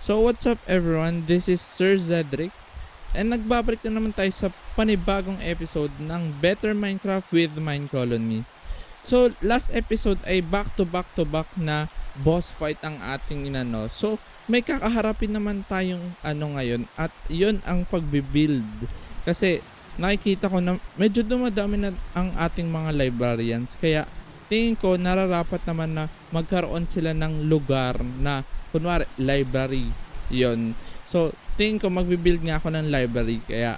So what's up everyone, this is Sir Zedric and nagbabalik na naman tayo sa panibagong episode ng Better Minecraft with Minecolony. So last episode ay back to back na boss fight ang ating inano. So may kakaharapin naman tayong ngayon at yun ang pagbibuild. Kasi nakikita ko na medyo dumadami na ang ating mga librarians, kaya tingin ko nararapat naman na magkaroon sila ng lugar na kunwari library yon. So tingin ko magbibuild nga ako ng library, kaya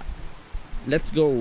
let's go.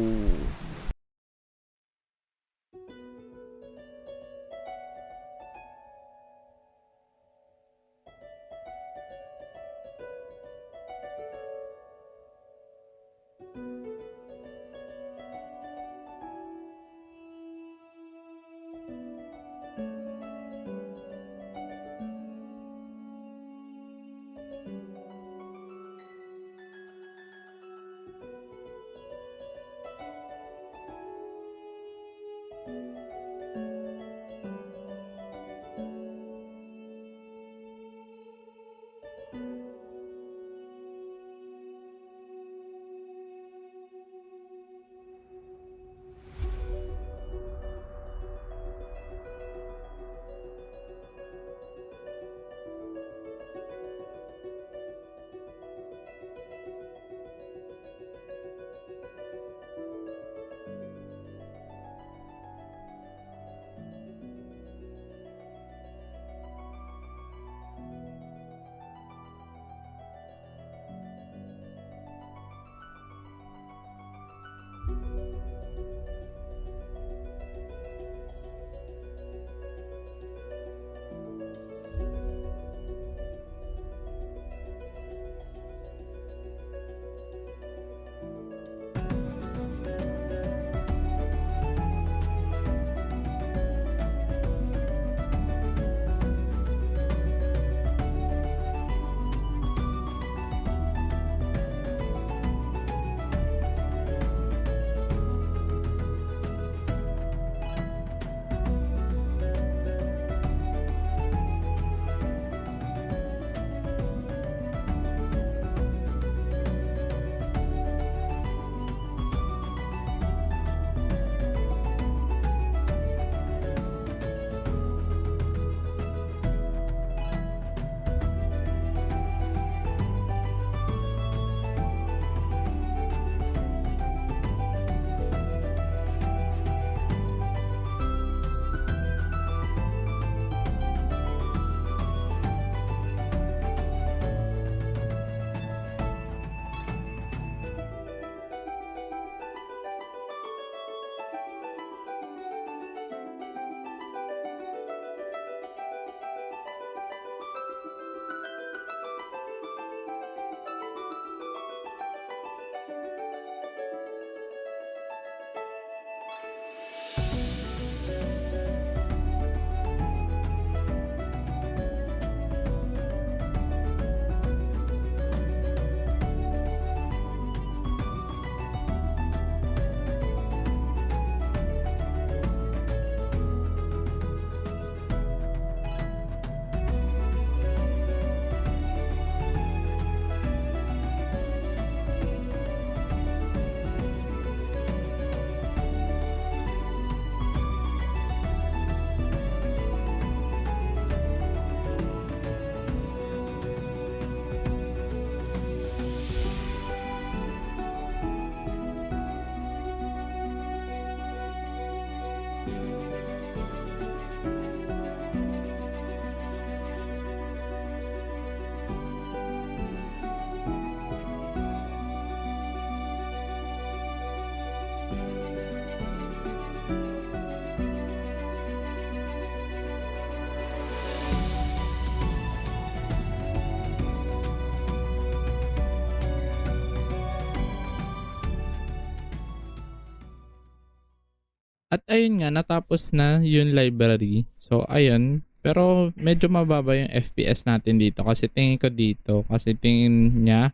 At ayun nga, natapos na yung library. So ayun, pero medyo mababa yung FPS natin dito kasi tingin ko dito, kasi tingin niya,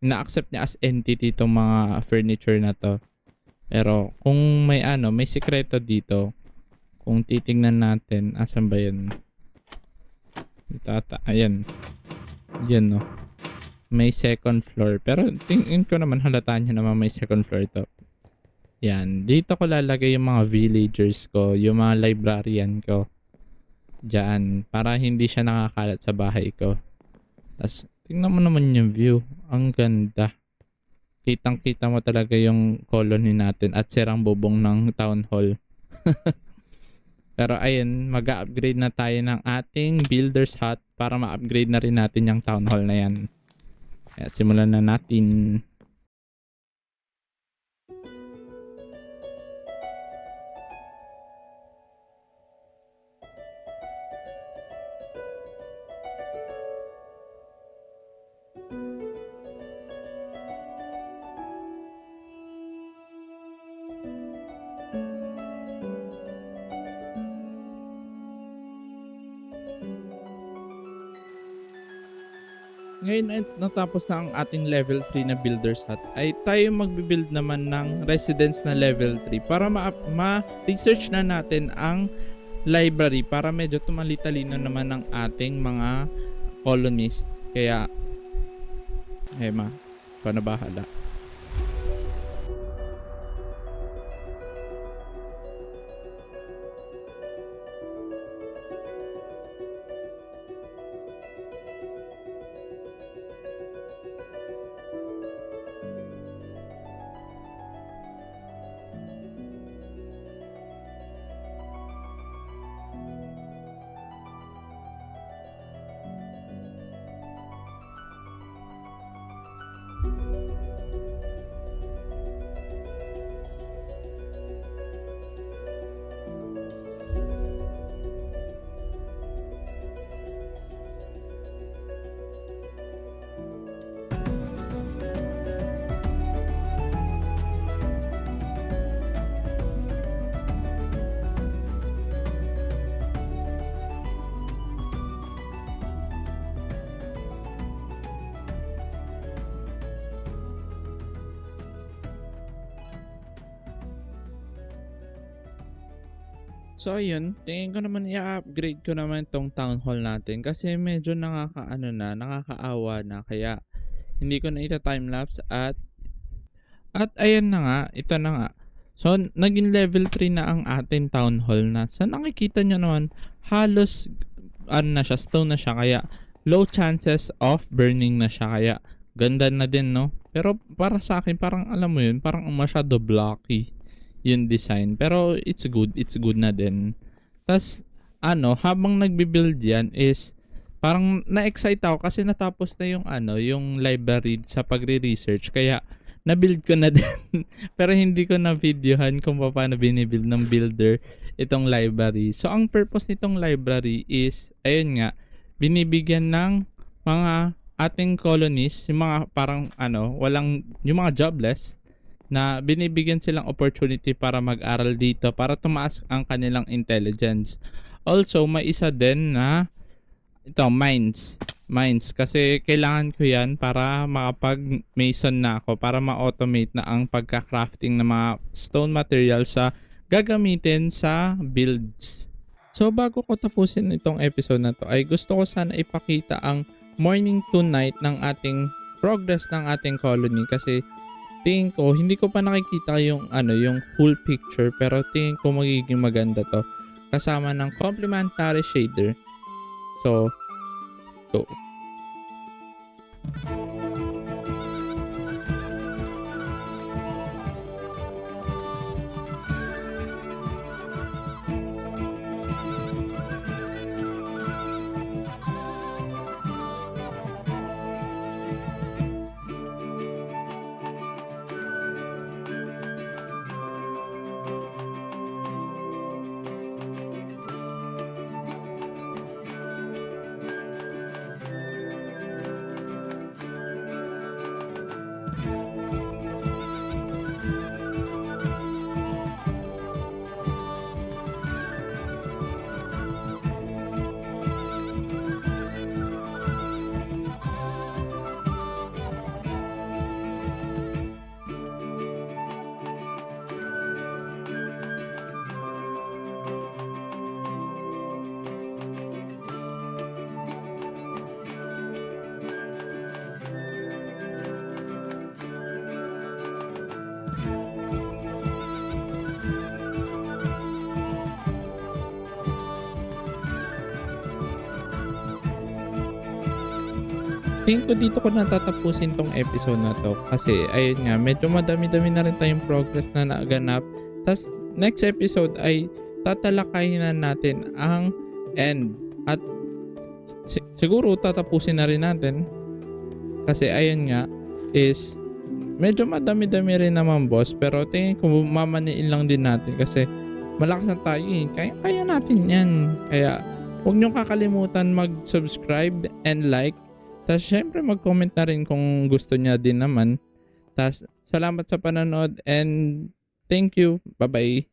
na-accept niya as entity itong mga furniture na to. Pero kung may may sikreto dito, kung titingnan natin, asan ba yun? Dito ata, ayan. Yan no. may second floor. Pero tingin ko naman halataan nyo naman may second floor to. Yan. Dito ko lalagay yung mga villagers ko, yung mga librarian ko. Diyan. Para hindi siya nakakalat sa bahay ko. Tapos, tingnan mo naman yung view. Ang ganda. Kitang-kita mo talaga yung colony natin at sirang bubong ng town hall. Pero ayun, mag-upgrade na tayo ng ating builder's hut para ma-upgrade na rin natin yung town hall na yan. Kaya simulan na natin. Ngayon ay natapos na ang ating level 3 na builder's hut, ay tayo magbibuild naman ng residence na level 3 para ma-research na natin ang library para medyo tumalitalino naman ang ating mga colonist. Kaya, Emma, ikaw na bahala. So ayun, tingin ko naman i-upgrade ko naman tong town hall natin kasi medyo nakakaawa na kaya hindi ko na ita-timelapse at ayan na nga, ito na nga. So naging level 3 na ang ating town hall na. Sa nakikita nyo naman, halos ano na siya, stone na siya kaya low chances of burning na siya kaya ganda na din no. Pero para sa akin parang alam mo yun, parang masyado blocky yung design. Pero it's good na din. Tas habang nagbi-build yan is parang na-excite ako kasi natapos na yung library sa pagre-research kaya na-build ko na din. Pero hindi ko na videohan kung paano binibuild ng builder itong library. So ang purpose nitong library is ayun nga, binibigyan ng mga ating colonies, yung mga parang yung mga jobless na binibigyan silang opportunity para mag-aral dito para tumaas ang kanilang intelligence. Also, may isa din na mines kasi kailangan ko yan para makapag-mason na ako para ma-automate na ang pagka-crafting ng mga stone materials sa gagamitin sa builds. So bago ko tapusin itong episode na to ay gusto ko sana ipakita ang morning to night ng ating progress ng ating colony kasi tingin ko, hindi ko pa nakikita yung full picture pero tingin ko magiging maganda to kasama ng complementary shader. So, go. tingin ko dito ko natatapusin tong episode na to. Kasi ayun nga, medyo madami-dami na rin tayong progress na naganap. Tas next episode ay tatalakayin na natin ang end. At siguro tatapusin na rin natin. Kasi ayun nga is medyo madami-dami rin naman boss. Pero tingin ko mamaniin lang din natin kasi malakas na tayo eh. Kaya natin yan. Kaya huwag niyong kakalimutan mag-subscribe and like. Tapos syempre mag-comment na rin kung gusto niya din naman. Tapos salamat sa panonood and thank you. Bye-bye.